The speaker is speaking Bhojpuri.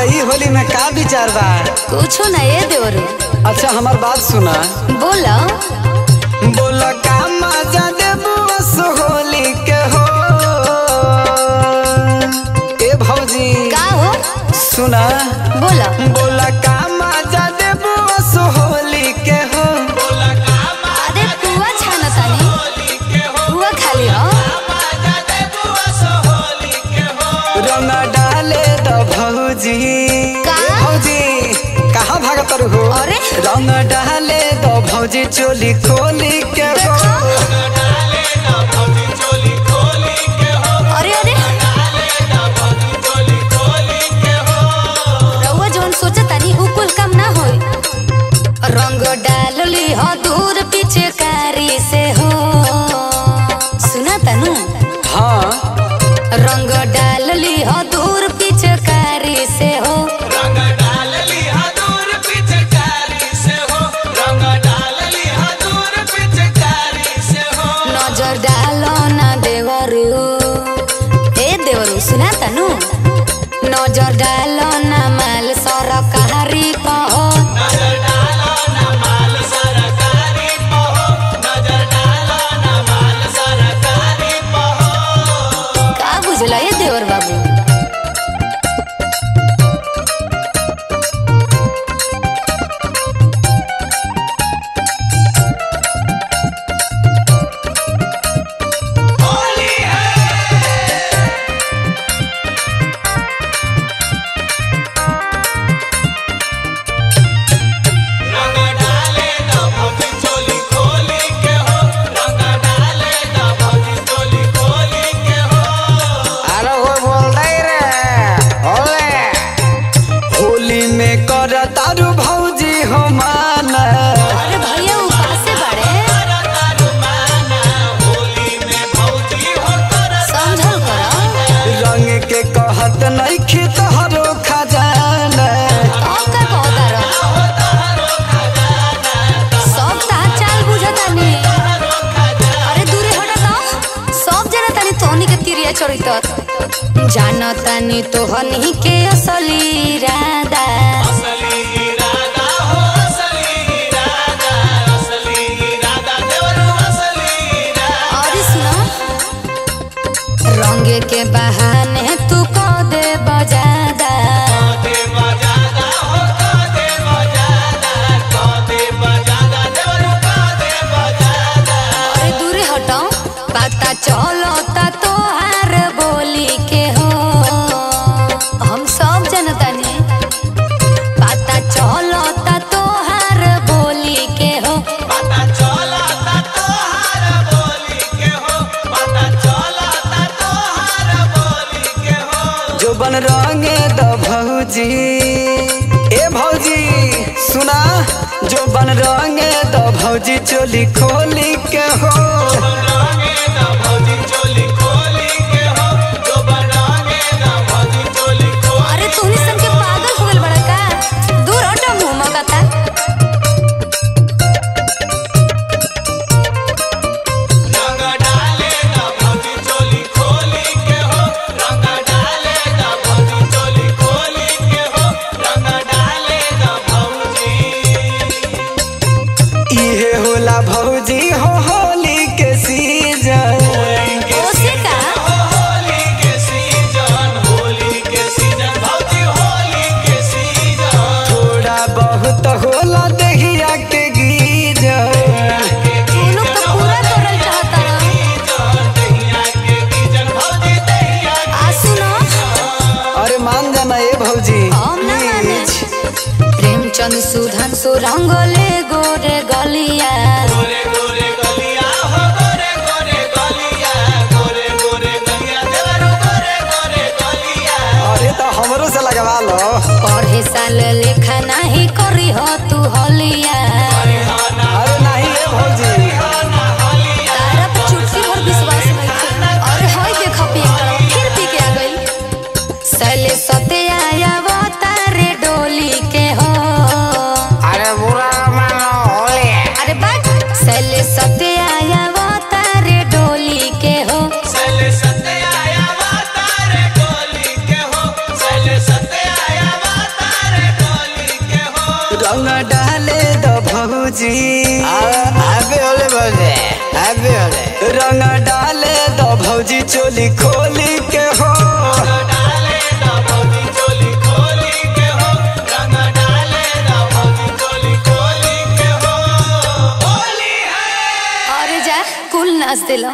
तो ई होली में का विचार बा? कुछ ना ये देवरू। अच्छा हमार बात सुना। बोला बोला का मजा देबू होली के हो। ए भौजी का हो सुना। बोला बोला का मजा देबू होली के हो। अरे पुआ छाना तानी पुआ खाली हो। रंग डाले द भौजी। का? भौजी कहाँ भागत हो? अरे रंग डाले द भौजी चोली खोली के हो। अरे अरे रउआ जौन सोचा तानी उ कुल काम ना होई। रंग डालली हो दूर पीछे कारी से हो। सुना तानू? हाँ रंग डालली हो दूर पीछे कारी से हो। नजर डालो ना देवरू। ए देवरू सुना तानू? नजर डालो ना माल सरकारी पहो। का बुझला ये देवर बाबू? तारू भौजी हो माना। अरे भैया उपास से बड़े समझल करो। रंग के कहत नहीं खी तोहरो खजाना। अब का कहता रहो सब ता चाल बुझता नहीं। अरे दूरे हटा तो सब जना तानी तोहनी के तिरिया चरितर जानतानी तोहनी के असली इरादा। रंगे के बहाने तू को दे बजादा। अरे दूरे हटाओ पता चलो ता तोहार बोली के हो। हम सब जनता ने पता चलो ता तोहार बोली के हो। जो बन रंगे द भौजी। ए भौजी सुना। जो बन रंगे द भौजी चोली खोली के हो। अरे तूने सन के पागल हो गइल बड़ा का? दूर हटो मुंह मगता। इहे होला भौजी हो होली के सीजन। ओसे का थोड़ा बहुत होला दहिया के गीजन। तू लोग तो पूरा करल चाहता आ सुनो। अरे मान जाना ए भौजी। हम ना माने। प्रेमचंद सुधन सुरंगले गोरे गलिया। अरे तो हमरो से लगवा लो। पढ़े साल लेखा नहीं करी हो तू हलिया। अरे नहीं ए भौजी। तारा पे चुटकी भर विश्वास नहीं थे। अरे हाय देखा पी फिर पी के आ गई। सले सते आया वो तारे डोली के हो। अरे बुरा मानो रंग डाले द भौजी हैप्पी होली भौजी हैप्पी होली। रंग डाले द भौजी चोली खोली के हो अरे जा कुल नाच दिला।